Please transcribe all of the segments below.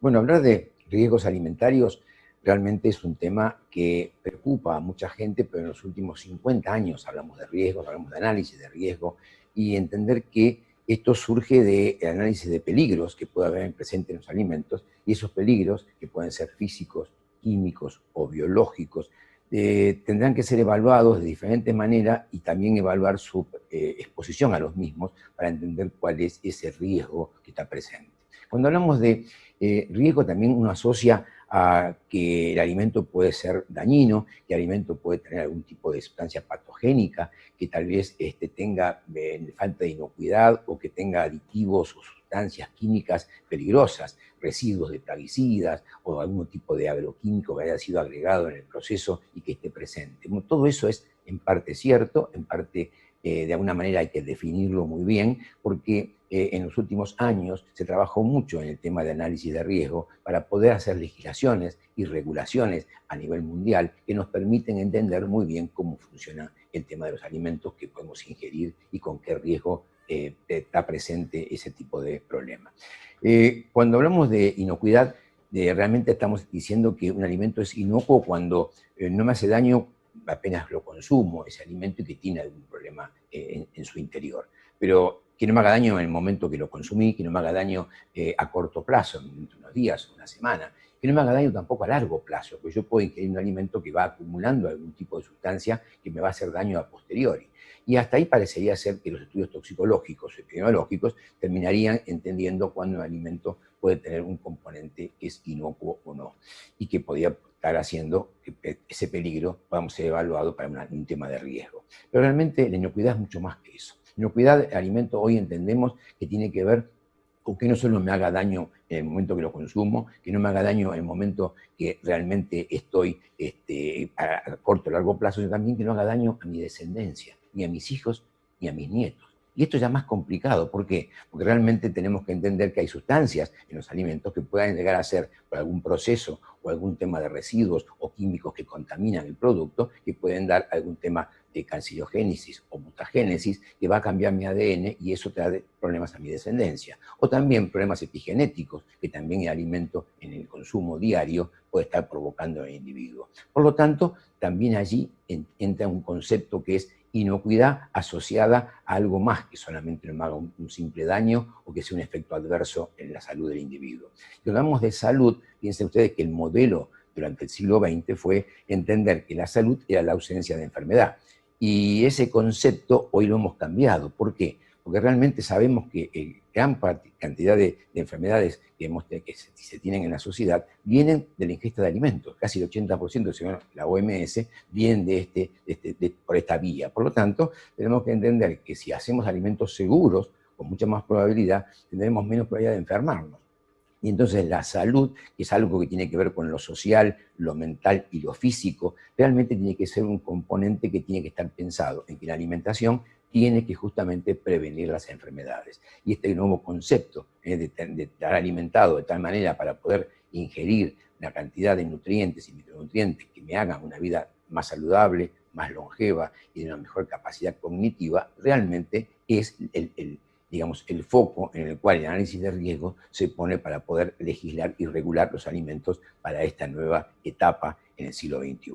Bueno, hablar de riesgos alimentarios realmente es un tema que preocupa a mucha gente, pero en los últimos 50 años hablamos de riesgos, hablamos de análisis de riesgo y entender que esto surge del análisis de peligros que puede haber presente en los alimentos y esos peligros, que pueden ser físicos, químicos o biológicos, tendrán que ser evaluados de diferentes maneras y también evaluar su exposición a los mismos para entender cuál es ese riesgo que está presente. Cuando hablamos de riesgo también uno asocia a que el alimento puede ser dañino, que el alimento puede tener algún tipo de sustancia patogénica, que tal vez tenga falta de inocuidad o que tenga aditivos o sustancias químicas peligrosas, residuos de plaguicidas o algún tipo de agroquímico que haya sido agregado en el proceso y que esté presente. Bueno, todo eso es en parte cierto, en parte de alguna manera hay que definirlo muy bien, porque en los últimos años se trabajó mucho en el tema de análisis de riesgo para poder hacer legislaciones y regulaciones a nivel mundial que nos permiten entender muy bien cómo funciona el tema de los alimentos que podemos ingerir y con qué riesgo está presente ese tipo de problema. Cuando hablamos de inocuidad, realmente estamos diciendo que un alimento es inocuo cuando no me hace daño apenas lo consumo, ese alimento, y que tiene algún problema en su interior. Pero que no me haga daño en el momento que lo consumí, que no me haga daño a corto plazo, en unos días, una semana, que no me haga daño tampoco a largo plazo, porque yo puedo ingerir un alimento que va acumulando algún tipo de sustancia que me va a hacer daño a posteriori. Y hasta ahí parecería ser que los estudios toxicológicos o epidemiológicos terminarían entendiendo cuándo un alimento puede tener un componente que es inocuo o no, y que podría estar haciendo que ese peligro podamos ser evaluado para un tema de riesgo. Pero realmente la inocuidad es mucho más que eso. La inocuidad del alimento hoy entendemos que tiene que ver con que no solo me haga daño en el momento que lo consumo, que no me haga daño en el momento que realmente estoy a corto o largo plazo, sino también que no haga daño a mi descendencia, ni a mis hijos, ni a mis nietos. Y esto ya es más complicado. ¿Por qué? Porque realmente tenemos que entender que hay sustancias en los alimentos que puedan llegar a ser por algún proceso o algún tema de residuos o químicos que contaminan el producto, que pueden dar algún tema de cancerogénesis o mutagénesis que va a cambiar mi ADN y eso trae problemas a mi descendencia. O también problemas epigenéticos que también el alimento en el consumo diario puede estar provocando en el individuo. Por lo tanto, también allí entra un concepto que es inocuidad asociada a algo más que solamente no me haga un simple daño o que sea un efecto adverso en la salud del individuo. Si hablamos de salud, piensen ustedes que el modelo durante el siglo XX fue entender que la salud era la ausencia de enfermedad. Y ese concepto hoy lo hemos cambiado. ¿Por qué? Porque realmente sabemos que gran cantidad de enfermedades que se tienen en la sociedad vienen de la ingesta de alimentos. Casi el 80%, según la OMS, vienen por esta vía. Por lo tanto, tenemos que entender que si hacemos alimentos seguros, con mucha más probabilidad, tendremos menos probabilidad de enfermarnos. Y entonces la salud, que es algo que tiene que ver con lo social, lo mental y lo físico, realmente tiene que ser un componente que tiene que estar pensado en que la alimentación tiene que justamente prevenir las enfermedades. Y este nuevo concepto de estar alimentado de tal manera para poder ingerir la cantidad de nutrientes y micronutrientes que me hagan una vida más saludable, más longeva y de una mejor capacidad cognitiva, realmente es digamos, el foco en el cual el análisis de riesgo se pone para poder legislar y regular los alimentos para esta nueva etapa en el siglo XXI.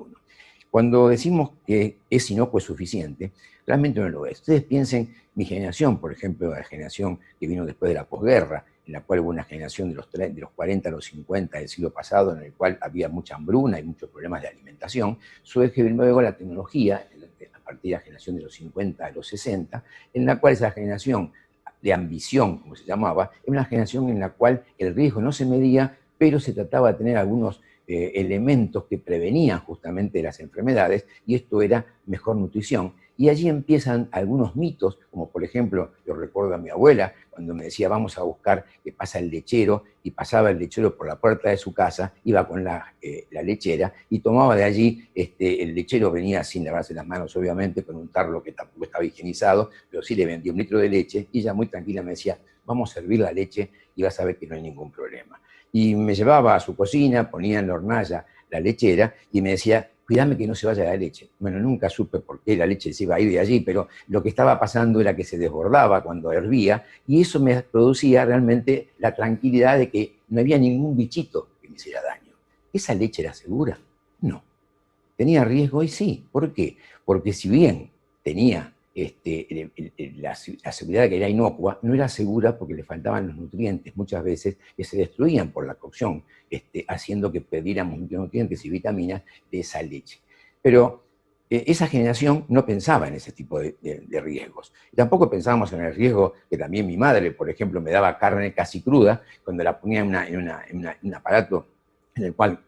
Cuando decimos que es inocuo es suficiente, realmente no lo es. Ustedes piensen, mi generación, por ejemplo, la generación que vino después de la posguerra, en la cual hubo una generación de los 40 a los 50 del siglo pasado, en el cual había mucha hambruna y muchos problemas de alimentación, surge luego la tecnología, a partir de la generación de los 50 a los 60, en la cual esa generación de ambición, como se llamaba, era una generación en la cual el riesgo no se medía, pero se trataba de tener algunos elementos que prevenían justamente las enfermedades, y esto era mejor nutrición. Y allí empiezan algunos mitos, como por ejemplo, yo recuerdo a mi abuela, cuando me decía, vamos a buscar que pasa el lechero, y pasaba el lechero por la puerta de su casa, iba con la lechera, y tomaba de allí, el lechero venía sin lavarse las manos, obviamente, con un tarro que tampoco estaba higienizado, pero sí le vendía 1 litro de leche, y ella muy tranquila me decía, vamos a servir la leche, y vas a ver que no hay ningún problema. Y me llevaba a su cocina, ponía en la hornalla la lechera, y me decía, cuídame que no se vaya la leche. Bueno, nunca supe por qué la leche se iba a ir de allí, pero lo que estaba pasando era que se desbordaba cuando hervía, y eso me producía realmente la tranquilidad de que no había ningún bichito que me hiciera daño. ¿Esa leche era segura? No. ¿Tenía riesgo? Y sí. ¿Por qué? Porque si bien tenía la seguridad de que era inocua, no era segura porque le faltaban los nutrientes muchas veces que se destruían por la cocción, haciendo que perdiéramos nutrientes y vitaminas de esa leche. Pero esa generación no pensaba en ese tipo de riesgos. Y tampoco pensábamos en el riesgo que también mi madre, por ejemplo, me daba carne casi cruda cuando la ponía en un aparato en el cual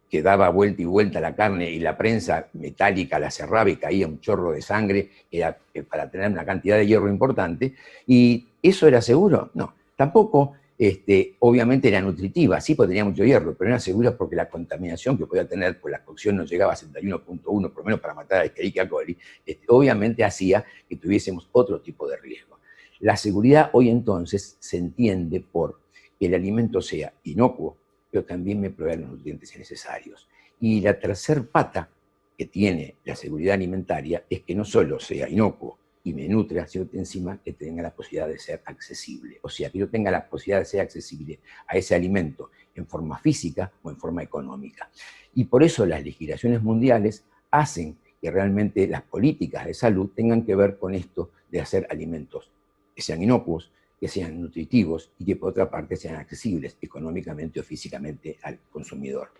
que daba vuelta y vuelta la carne y la prensa metálica la cerraba y caía un chorro de sangre, era para tener una cantidad de hierro importante. ¿Y eso era seguro? No. Tampoco, obviamente, era nutritiva, sí, porque tenía mucho hierro, pero no era segura porque la contaminación que podía tener, pues la cocción no llegaba a 71.1, por lo menos para matar a Escherichia coli, obviamente hacía que tuviésemos otro tipo de riesgo. La seguridad hoy entonces se entiende por que el alimento sea inocuo, pero también me provee los nutrientes necesarios. Y la tercer pata que tiene la seguridad alimentaria es que no solo sea inocuo y me nutra, sino que encima que tenga la posibilidad de ser accesible. O sea, que yo tenga la posibilidad de ser accesible a ese alimento en forma física o en forma económica. Y por eso las legislaciones mundiales hacen que realmente las políticas de salud tengan que ver con esto de hacer alimentos que sean inocuos, que sean nutritivos y que por otra parte sean accesibles económicamente o físicamente al consumidor.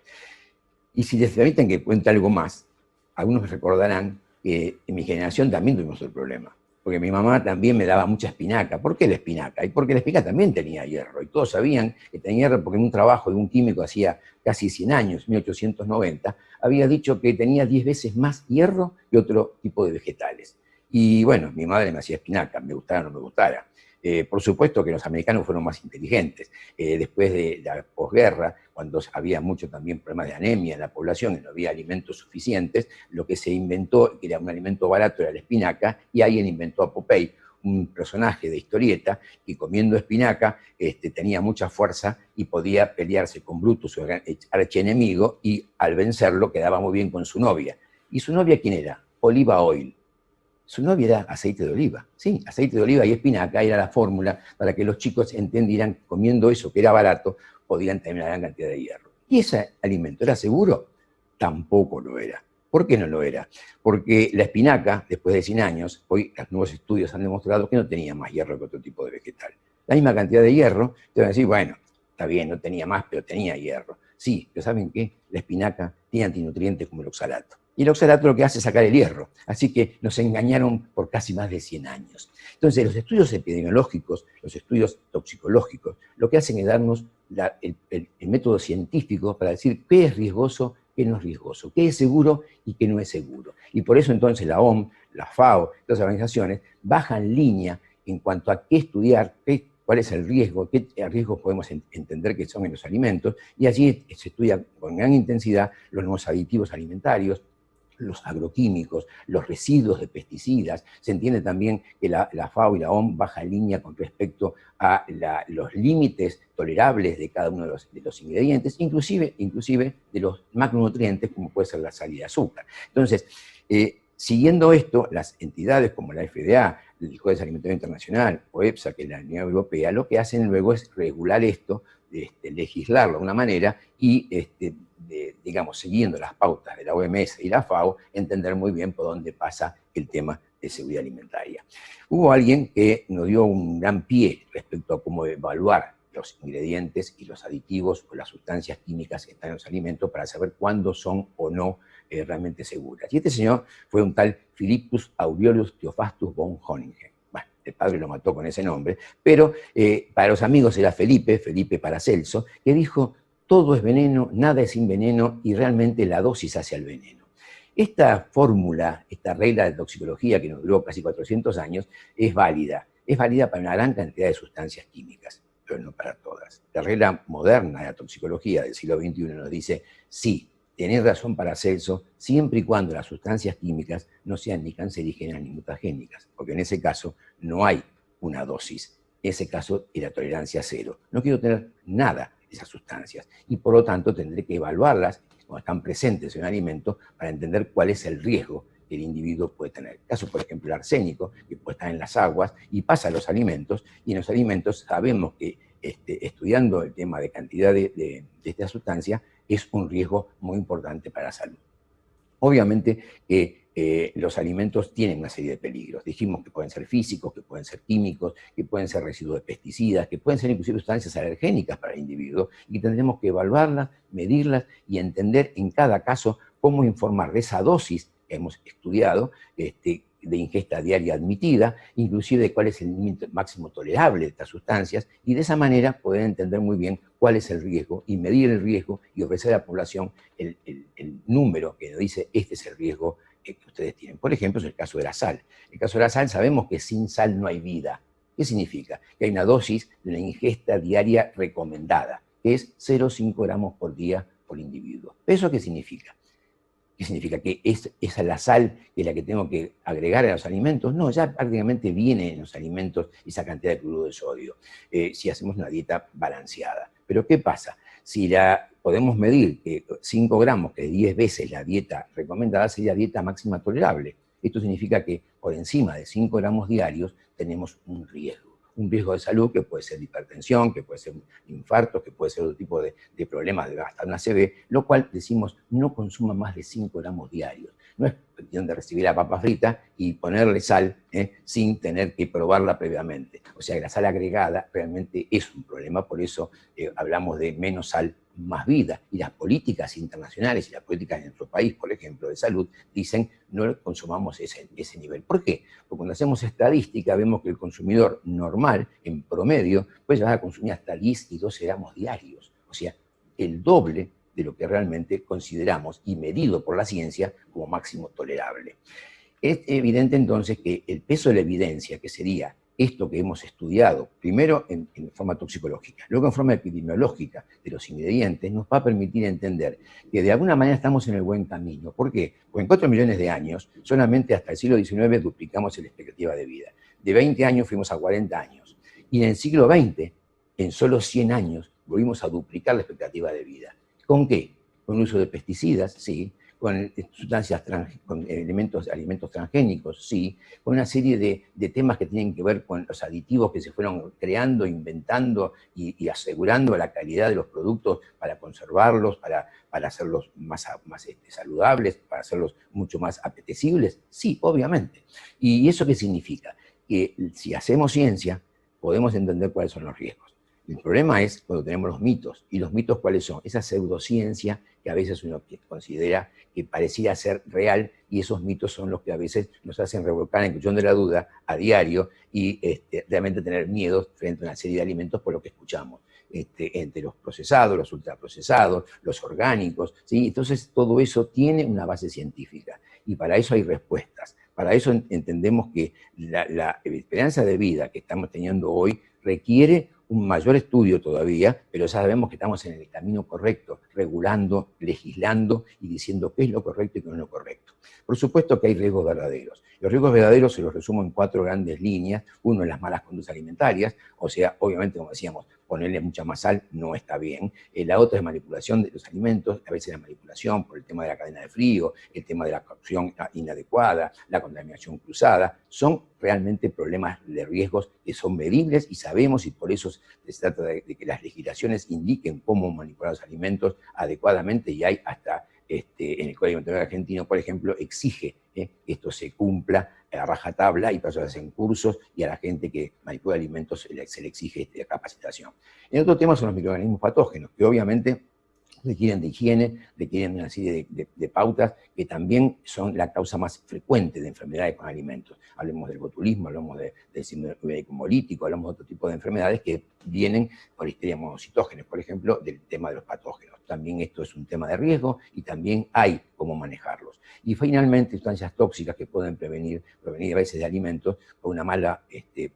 Y si les permiten que cuente algo más, algunos recordarán que en mi generación también tuvimos el problema, porque mi mamá también me daba mucha espinaca. ¿Por qué la espinaca? Y porque la espinaca también tenía hierro, y todos sabían que tenía hierro porque en un trabajo de un químico hacía casi 100 años, 1890, había dicho que tenía 10 veces más hierro que otro tipo de vegetales. Y bueno, mi madre me hacía espinaca, me gustara o no me gustara. Por supuesto que los americanos fueron más inteligentes. Después de la posguerra, cuando había mucho también problemas de anemia en la población y no había alimentos suficientes, lo que se inventó, que era un alimento barato, era la espinaca, y alguien inventó a Popeye, un personaje de historieta que comiendo espinaca tenía mucha fuerza y podía pelearse con Brutus, su archienemigo, y al vencerlo quedaba muy bien con su novia. ¿Y su novia quién era? Oliva Oil. Su novia era aceite de oliva. Sí, aceite de oliva y espinaca era la fórmula para que los chicos entendieran que comiendo eso que era barato podían tener una gran cantidad de hierro. ¿Y ese alimento era seguro? Tampoco lo era. ¿Por qué no lo era? Porque la espinaca, después de 100 años, hoy los nuevos estudios han demostrado que no tenía más hierro que otro tipo de vegetal. La misma cantidad de hierro, te van a decir, bueno, está bien, no tenía más, pero tenía hierro. Sí, pero ¿saben qué? La espinaca tiene antinutrientes como el oxalato. Y el oxalato lo que hace es sacar el hierro. Así que nos engañaron por casi más de 100 años. Entonces, los estudios epidemiológicos, los estudios toxicológicos, lo que hacen es darnos el método científico para decir qué es riesgoso, qué no es riesgoso, qué es seguro y qué no es seguro. Y por eso entonces la OMS, la FAO, las organizaciones bajan línea en cuanto a qué estudiar, cuál es el riesgo, qué riesgos podemos entender que son en los alimentos, y allí se estudia con gran intensidad los nuevos aditivos alimentarios, los agroquímicos, los residuos de pesticidas. Se entiende también que la FAO y la OMS baja línea con respecto a los límites tolerables de cada uno de los ingredientes, inclusive de los macronutrientes, como puede ser la sal y el azúcar. Entonces, siguiendo esto, las entidades como la FDA, el Código Alimentario Internacional o EFSA, que es la Unión Europea, lo que hacen luego es regular esto, legislarlo de una manera y digamos, siguiendo las pautas de la OMS y la FAO, entender muy bien por dónde pasa el tema de seguridad alimentaria. Hubo alguien que nos dio un gran pie respecto a cómo evaluar los ingredientes y los aditivos o las sustancias químicas que están en los alimentos para saber cuándo son o no realmente seguras. Y este señor fue un tal Philippus Aureolus Theophrastus von Honingen. Bueno, el padre lo mató con ese nombre, pero para los amigos era Felipe Paracelso, que dijo: todo es veneno, nada es sin veneno y realmente la dosis hace al veneno. Esta fórmula, esta regla de toxicología que nos duró casi 400 años, es válida. Es válida para una gran cantidad de sustancias químicas, pero no para todas. La regla moderna de la toxicología del siglo XXI nos dice: sí, tenés razón Paracelso, siempre y cuando las sustancias químicas no sean ni cancerígenas ni mutagénicas, porque en ese caso no hay una dosis. En ese caso es la tolerancia cero. No quiero tener nada de esas sustancias y por lo tanto tendré que evaluarlas cuando están presentes en un alimento para entender cuál es el riesgo que el individuo puede tener. El caso, por ejemplo, el arsénico, que puede estar en las aguas y pasa a los alimentos, y en los alimentos sabemos que estudiando el tema de cantidad de esta sustancia, es un riesgo muy importante para la salud. Obviamente que los alimentos tienen una serie de peligros. Dijimos que pueden ser físicos, que pueden ser químicos, que pueden ser residuos de pesticidas, que pueden ser inclusive sustancias alergénicas para el individuo, y que tendremos que evaluarlas, medirlas y entender en cada caso cómo informar de esa dosis que hemos estudiado, de ingesta diaria admitida, inclusive de cuál es el límite máximo tolerable de estas sustancias, y de esa manera poder entender muy bien cuál es el riesgo y medir el riesgo y ofrecer a la población el número que nos dice este es el riesgo que ustedes tienen. Por ejemplo, es el caso de la sal. El caso de la sal, sabemos que sin sal no hay vida. ¿Qué significa? Que hay una dosis de la ingesta diaria recomendada, que es 0,5 gramos por día por individuo. ¿Eso qué significa? ¿Qué significa? ¿Que esa es la sal que es la que tengo que agregar a los alimentos? No, ya prácticamente viene en los alimentos esa cantidad de cloruro de sodio, si hacemos una dieta balanceada. Pero ¿qué pasa? Si podemos medir que 5 gramos, que es 10 veces la dieta recomendada, sería dieta máxima tolerable. Esto significa que por encima de 5 gramos diarios tenemos un riesgo de salud que puede ser hipertensión, que puede ser un infarto, que puede ser otro tipo de problemas, hasta una ACV, lo cual decimos no consuma más de 5 gramos diarios. No es cuestión de recibir la papa frita y ponerle sal sin tener que probarla previamente. O sea, la sal agregada realmente es un problema, por eso hablamos de menos sal, más vida. Y las políticas internacionales y las políticas de nuestro país, por ejemplo, de salud, dicen no consumamos ese nivel. ¿Por qué? Porque cuando hacemos estadística vemos que el consumidor normal, en promedio, puede llegar a consumir hasta 10 y 12 gramos diarios. O sea, el doble de lo que realmente consideramos y medido por la ciencia como máximo tolerable. Es evidente entonces que el peso de la evidencia, que sería esto que hemos estudiado, primero en forma toxicológica, luego en forma epidemiológica de los ingredientes, nos va a permitir entender que de alguna manera estamos en el buen camino. ¿Por qué? Porque en 4 millones de años, solamente hasta el siglo XIX duplicamos la expectativa de vida. De 20 años fuimos a 40 años. Y en el siglo XX, en solo 100 años, volvimos a duplicar la expectativa de vida. ¿Con qué? Con el uso de pesticidas, sí, con sustancias, con alimentos transgénicos, sí, con una serie de temas que tienen que ver con los aditivos que se fueron creando, inventando y asegurando la calidad de los productos para conservarlos, para hacerlos más saludables, para hacerlos mucho más apetecibles, sí, obviamente. ¿Y eso qué significa? Que si hacemos ciencia, podemos entender cuáles son los riesgos. El problema es cuando tenemos los mitos. ¿Y los mitos cuáles son? Esa pseudociencia que a veces uno considera que pareciera ser real, y esos mitos son los que a veces nos hacen revolcar en cuestión de la duda a diario y realmente tener miedo frente a una serie de alimentos por lo que escuchamos. Entre los procesados, los ultraprocesados, los orgánicos, ¿sí? Entonces todo eso tiene una base científica y para eso hay respuestas. Para eso entendemos que la esperanza de vida que estamos teniendo hoy requiere un mayor estudio todavía, pero ya sabemos que estamos en el camino correcto, regulando, legislando y diciendo qué es lo correcto y qué no es lo correcto. Por supuesto que hay riesgos verdaderos. Los riesgos verdaderos se los resumo en 4 grandes líneas. Uno es las malas conductas alimentarias, o sea, obviamente, como decíamos, ponerle mucha más sal no está bien. La otra es manipulación de los alimentos, a veces la manipulación por el tema de la cadena de frío, el tema de la cocción inadecuada, la contaminación cruzada. Son realmente problemas de riesgos que son medibles y sabemos, y por eso se trata de que las legislaciones indiquen cómo manipular los alimentos adecuadamente, y hay hasta en el Código Alimentario Argentino, por ejemplo, exige que esto se cumpla a rajatabla, y personas en cursos, y a la gente que manipula alimentos se le exige capacitación. El otro tema son los microorganismos patógenos, que obviamente requieren de higiene, requieren de una serie de pautas que también son la causa más frecuente de enfermedades con alimentos. Hablemos del botulismo, hablamos del síndrome hemolítico, hablamos de otro tipo de enfermedades que vienen por Listeria monocytogenes, por ejemplo, del tema de los patógenos. También esto es un tema de riesgo y también hay cómo manejarlos. Y finalmente, sustancias tóxicas que pueden provenir a veces de alimentos con una mala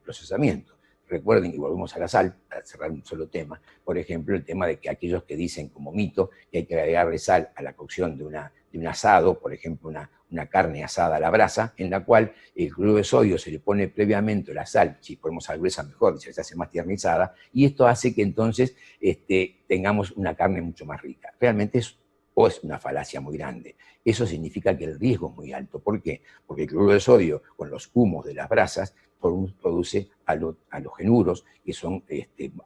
procesamiento. Recuerden, y volvemos a la sal, para cerrar un solo tema, por ejemplo, el tema de que aquellos que dicen como mito que hay que agregarle sal a la cocción de un asado, por ejemplo, una carne asada a la brasa, en la cual el cloruro de sodio se le pone previamente la sal, si ponemos sal gruesa mejor, se hace más tiernizada, y esto hace que entonces tengamos una carne mucho más rica. Realmente es o es una falacia muy grande. Eso significa que el riesgo es muy alto. ¿Por qué? Porque el cloruro de sodio, con los humos de las brasas, produce halogenuros que son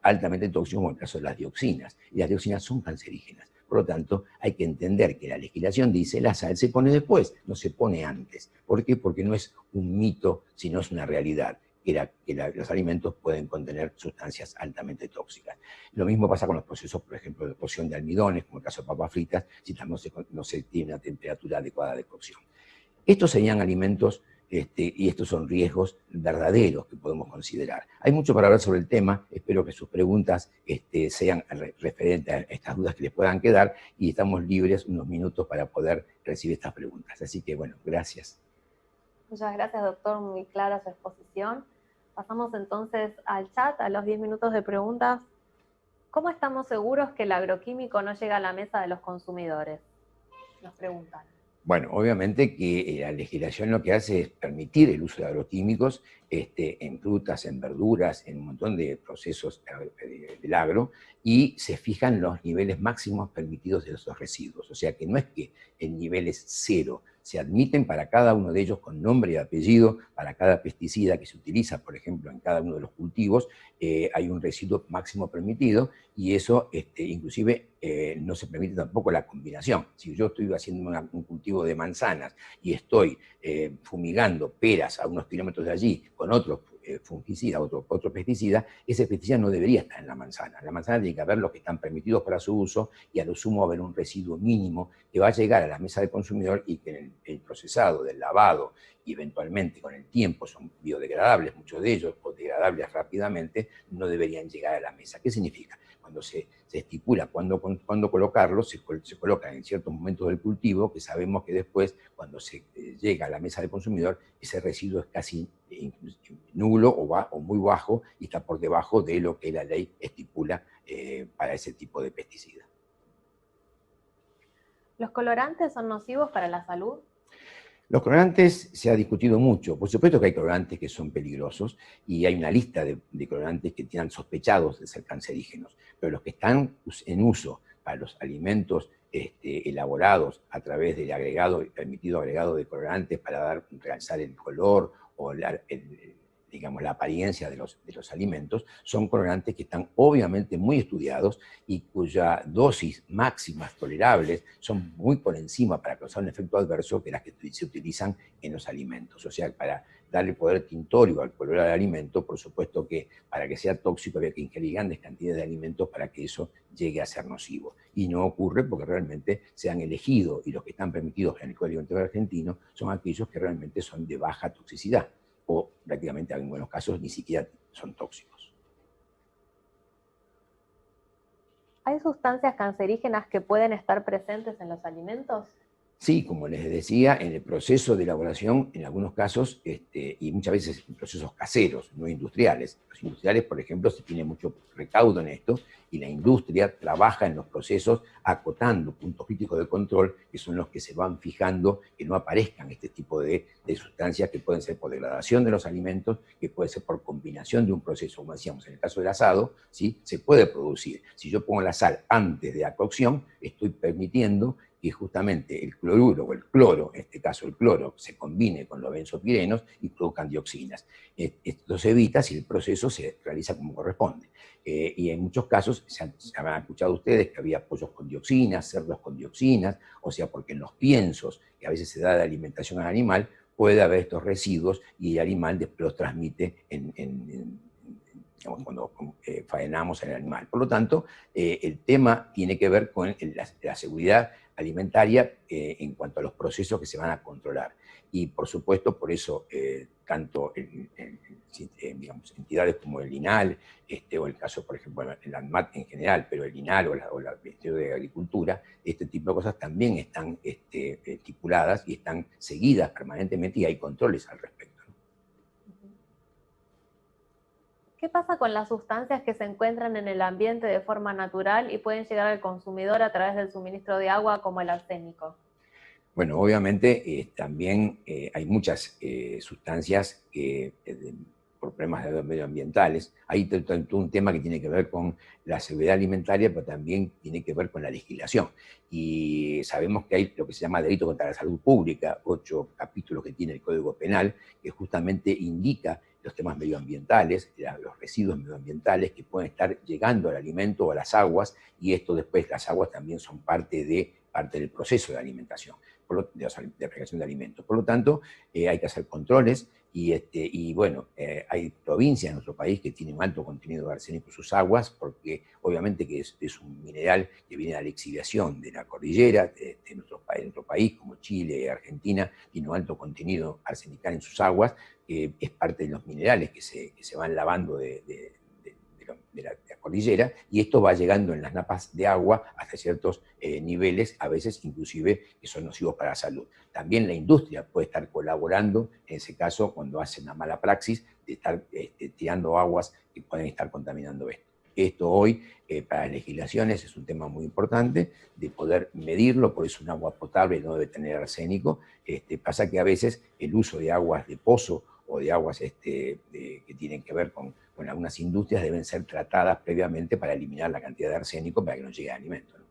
altamente tóxicos, como en el caso de las dioxinas. Y las dioxinas son cancerígenas. Por lo tanto, hay que entender que la legislación dice la sal se pone después, no se pone antes. ¿Por qué? Porque no es un mito, sino es una realidad. Los alimentos pueden contener sustancias altamente tóxicas. Lo mismo pasa con los procesos, por ejemplo, de cocción de almidones, como el caso de papas fritas, si no se tiene una temperatura adecuada de cocción. Estos serían alimentos y estos son riesgos verdaderos que podemos considerar. Hay mucho para hablar sobre el tema, espero que sus preguntas sean referentes a estas dudas que les puedan quedar y estamos libres unos minutos para poder recibir estas preguntas. Así que bueno, gracias. Muchas gracias, doctor, muy clara su exposición. Pasamos entonces al chat, a los 10 minutos de preguntas. ¿Cómo estamos seguros que el agroquímico no llega a la mesa de los consumidores? Nos preguntan. Bueno, obviamente que la legislación lo que hace es permitir el uso de agroquímicos en frutas, en verduras, en un montón de procesos del agro, y se fijan los niveles máximos permitidos de esos residuos. O sea que no es que el nivel es cero, se admiten para cada uno de ellos con nombre y apellido, para cada pesticida que se utiliza, por ejemplo, en cada uno de los cultivos, hay un residuo máximo permitido, y eso inclusive no se permite tampoco la combinación. Si yo estoy haciendo un cultivo de manzanas y estoy fumigando peras a unos kilómetros de allí con otro fungicida, otro pesticida, ese pesticida no debería estar en la manzana. En la manzana tiene que haber los que están permitidos para su uso y a lo sumo haber un residuo mínimo que va a llegar a la mesa del consumidor y que en el procesado, del lavado y eventualmente con el tiempo son biodegradables, muchos de ellos, o degradables rápidamente, no deberían llegar a la mesa. ¿Qué significa? Cuando se estipula cuándo colocarlos, se colocan en ciertos momentos del cultivo que sabemos que después, cuando se llega a la mesa del consumidor, ese residuo es casi nulo o muy bajo y está por debajo de lo que la ley estipula para ese tipo de pesticida. ¿Los colorantes son nocivos para la salud? Los colorantes se ha discutido mucho. Por supuesto que hay colorantes que son peligrosos y hay una lista de colorantes que tienen sospechados de ser cancerígenos, pero los que están en uso para los alimentos elaborados a través del permitido agregado de colorantes para realzar el color o digamos, la apariencia de los alimentos, son colorantes que están obviamente muy estudiados y cuya dosis máximas tolerables son muy por encima para causar un efecto adverso que las que se utilizan en los alimentos. O sea, para darle poder tintorio al color del alimento, por supuesto que para que sea tóxico había que ingerir grandes cantidades de alimentos para que eso llegue a ser nocivo. Y no ocurre porque realmente se han elegido, y los que están permitidos en el Código Integral argentino son aquellos que realmente son de baja toxicidad, o prácticamente en algunos casos ni siquiera son tóxicos. ¿Hay sustancias cancerígenas que pueden estar presentes en los alimentos? Sí, como les decía, en el proceso de elaboración, en algunos casos, y muchas veces en procesos caseros, no industriales. Los industriales, por ejemplo, se tiene mucho recaudo en esto, y la industria trabaja en los procesos acotando puntos críticos de control, que son los que se van fijando que no aparezcan este tipo de sustancias que pueden ser por degradación de los alimentos, que puede ser por combinación de un proceso, como decíamos, en el caso del asado, ¿sí? Se puede producir. Si yo pongo la sal antes de la cocción, estoy permitiendo que justamente el cloruro o el cloro, en este caso el cloro, se combine con los benzopirenos y produzcan dioxinas. Esto se evita si el proceso se realiza como corresponde. Y en muchos casos, se habrán escuchado ustedes que había pollos con dioxinas, cerdos con dioxinas, o sea, porque en los piensos, que a veces se da de alimentación al animal, puede haber estos residuos y el animal después los transmite digamos, cuando faenamos al animal. Por lo tanto, el tema tiene que ver con la seguridad alimentaria en cuanto a los procesos que se van a controlar. Y por supuesto, por eso, tanto digamos, entidades como el INAL, o el caso, por ejemplo, el ANMAT en general, pero el INAL o la Ministerio de Agricultura, este tipo de cosas también están estipuladas y están seguidas permanentemente y hay controles al respecto. ¿Qué pasa con las sustancias que se encuentran en el ambiente de forma natural y pueden llegar al consumidor a través del suministro de agua, como el arsénico? Bueno, obviamente también hay muchas sustancias que problemas medioambientales. Hay todo un tema que tiene que ver con la seguridad alimentaria, pero también tiene que ver con la legislación. Y sabemos que hay lo que se llama delito contra la salud pública, 8 capítulos que tiene el Código Penal, que justamente indica los temas medioambientales, los residuos medioambientales que pueden estar llegando al alimento o a las aguas, y esto después las aguas también son parte del proceso de alimentación, de aplicación de alimentos. Por lo tanto, hay que hacer controles y bueno, hay provincias en nuestro país que tienen alto contenido de arsénico en sus aguas, porque obviamente que es un mineral que viene a la exiliación de la cordillera de nuestro país, como Chile, Argentina, tiene un alto contenido arsenical en sus aguas, que es parte de los minerales que se van lavando de la cordillera, y esto va llegando en las napas de agua hasta ciertos niveles, a veces inclusive que son nocivos para la salud. También la industria puede estar colaborando, en ese caso, cuando hace una mala praxis de estar tirando aguas que pueden estar contaminando esto. Esto hoy, para las legislaciones, es un tema muy importante de poder medirlo, por eso un agua potable no debe tener arsénico. Pasa que a veces el uso de aguas de pozo o de aguas que tienen que ver con algunas industrias deben ser tratadas previamente para eliminar la cantidad de arsénico para que no llegue al alimento, ¿no?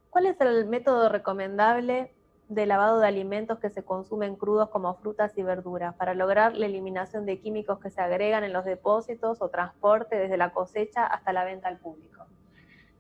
¿Cuál es el método recomendable de lavado de alimentos que se consumen crudos como frutas y verduras para lograr la eliminación de químicos que se agregan en los depósitos o transporte desde la cosecha hasta la venta al público?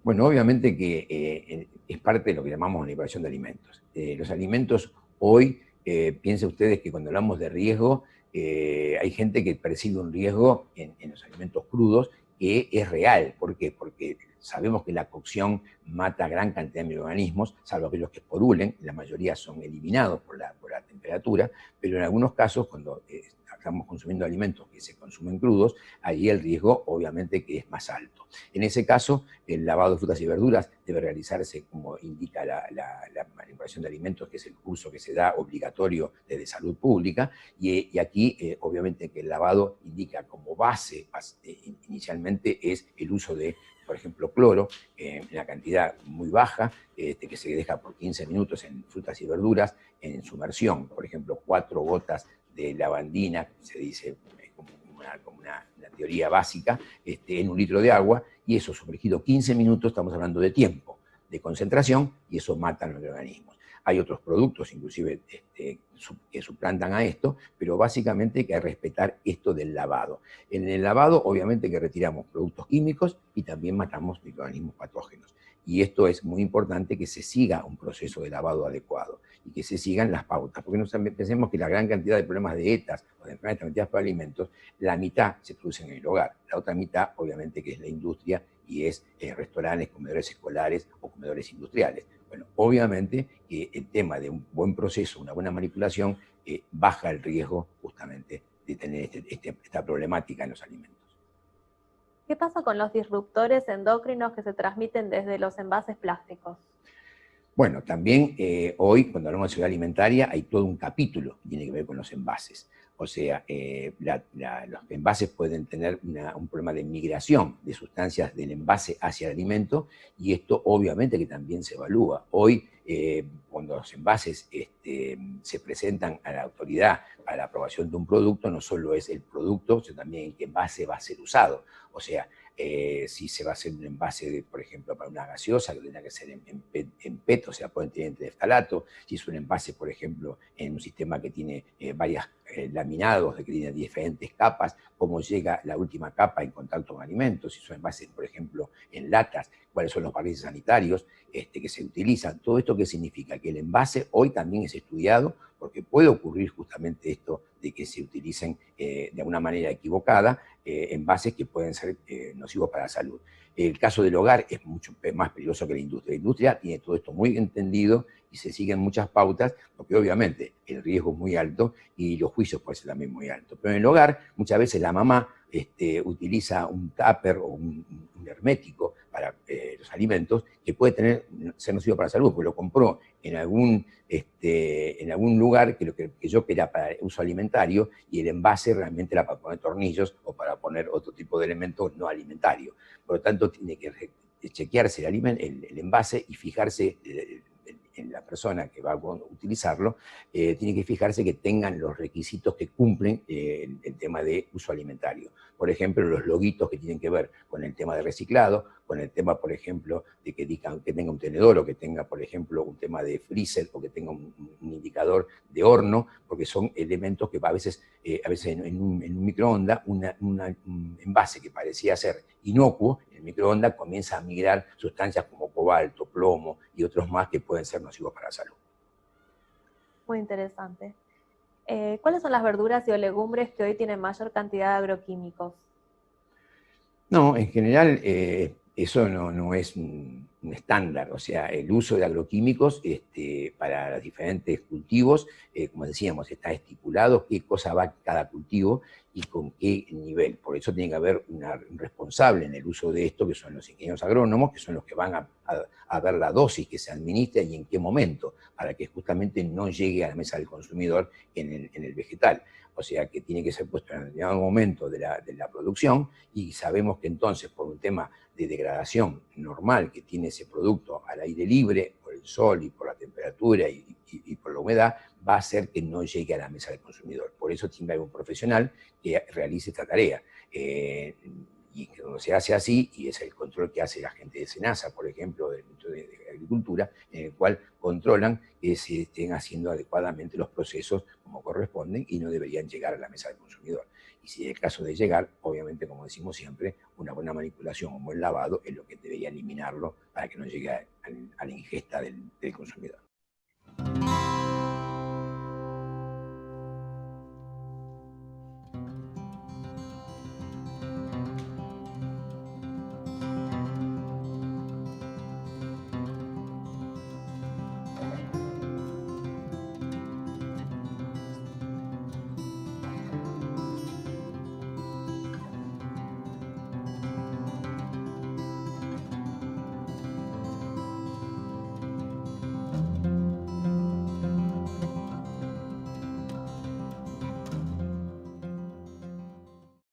Bueno, obviamente que es parte de lo que llamamos manipulación de alimentos. Los alimentos hoy, piensen ustedes que cuando hablamos de riesgo, hay gente que percibe un riesgo en los alimentos crudos que es real. ¿Por qué? Porque sabemos que la cocción mata gran cantidad de microorganismos, salvo aquellos que porulen, la mayoría son eliminados por la temperatura, pero en algunos casos, cuando estamos consumiendo alimentos que se consumen crudos, allí el riesgo obviamente que es más alto. En ese caso, el lavado de frutas y verduras debe realizarse como indica la manipulación de alimentos, que es el curso que se da obligatorio desde salud pública, y aquí obviamente que el lavado indica como base inicialmente es el uso de, por ejemplo, cloro, en una cantidad muy baja, que se deja por 15 minutos en frutas y verduras, en sumersión, por ejemplo, 4 gotas de lavandina, se dice como una teoría básica, en 1 litro de agua, y eso sumergido 15 minutos, estamos hablando de tiempo, de concentración, y eso mata a los organismos. Hay otros productos, inclusive, que suplantan a esto, pero básicamente hay que respetar esto del lavado. En el lavado, obviamente, que retiramos productos químicos y también matamos microorganismos patógenos. Y esto es muy importante, que se siga un proceso de lavado adecuado y que se sigan las pautas, porque no pensemos que la gran cantidad de problemas de ETAs o de enfermedades transmitidas por alimentos, la mitad se producen en el hogar, la otra mitad, obviamente, que es la industria y es restaurantes, comedores escolares o comedores industriales. Bueno, obviamente que el tema de un buen proceso, una buena manipulación, baja el riesgo justamente de tener esta problemática en los alimentos. ¿Qué pasa con los disruptores endocrinos que se transmiten desde los envases plásticos? Bueno, también hoy, cuando hablamos de seguridad alimentaria, hay todo un capítulo que tiene que ver con los envases. O sea, los envases pueden tener un problema de migración de sustancias del envase hacia el alimento, y esto obviamente que también se evalúa. Hoy, cuando los envases se presentan a la autoridad para la aprobación de un producto, no solo es el producto, sino también en qué envase va a ser usado. O sea, si se va a hacer un envase, por ejemplo, para una gaseosa, que tendrá que ser en PET, o sea, pueden tener tereftalato. Si es un envase, por ejemplo, en un sistema que tiene varias laminados, que tiene diferentes capas, cómo llega la última capa en contacto con alimentos. Si son envases, por ejemplo, en latas, cuáles son los barriles sanitarios que se utilizan. Todo esto, ¿qué significa? Que el envase hoy también es estudiado, porque puede ocurrir justamente esto de que se utilicen de una manera equivocada envases que pueden ser nocivos para la salud. El caso del hogar es mucho más peligroso que la industria. La industria tiene todo esto muy entendido y se siguen muchas pautas, porque obviamente el riesgo es muy alto y los juicios pueden ser también muy altos. Pero en el hogar, muchas veces la mamá utiliza un tupper o un hermético para los alimentos, que puede ser nocivo para la salud, porque lo compró en algún lugar que yo que era para uso alimentario, y el envase realmente era para poner tornillos o para poner otro tipo de elementos no alimentarios. Por lo tanto, tiene que chequearse el envase y fijarse en la persona que va a utilizarlo, tiene que fijarse que tengan los requisitos que cumplen el tema de uso alimentario. Por ejemplo, los loguitos que tienen que ver con el tema de reciclado, con el tema, por ejemplo, de que digan que tenga un tenedor o que tenga, por ejemplo, un tema de freezer o que tenga un indicador de horno, porque son elementos que a veces en un microondas, un envase que parecía ser inocuo, en el microondas comienza a migrar sustancias como cobalto, plomo y otros más que pueden ser nocivos para la salud. Muy interesante. ¿Cuáles son las verduras y o legumbres que hoy tienen mayor cantidad de agroquímicos? No, en general eso no es un estándar, o sea, el uso de agroquímicos para los diferentes cultivos, como decíamos, está estipulado qué cosa va cada cultivo y con qué nivel. Por eso tiene que haber un responsable en el uso de esto, que son los ingenieros agrónomos, que son los que van a ver la dosis que se administra y en qué momento, para que justamente no llegue a la mesa del consumidor en el vegetal. O sea, que tiene que ser puesto en determinado momento de la producción, y sabemos que entonces, por un tema de degradación normal que tiene ese producto al aire libre, por el sol y por la temperatura y por la humedad, va a hacer que no llegue a la mesa del consumidor. Por eso tiene que haber un profesional que realice esta tarea. Y que cuando se hace así, y es el control que hace la gente de SENASA, por ejemplo, del Ministerio de Agricultura, en el cual controlan que se estén haciendo adecuadamente los procesos como corresponden y no deberían llegar a la mesa del consumidor. Y si es el caso de llegar, obviamente, como decimos siempre, una buena manipulación, un buen lavado es lo que debería eliminarlo para que no llegue a la ingesta del consumidor.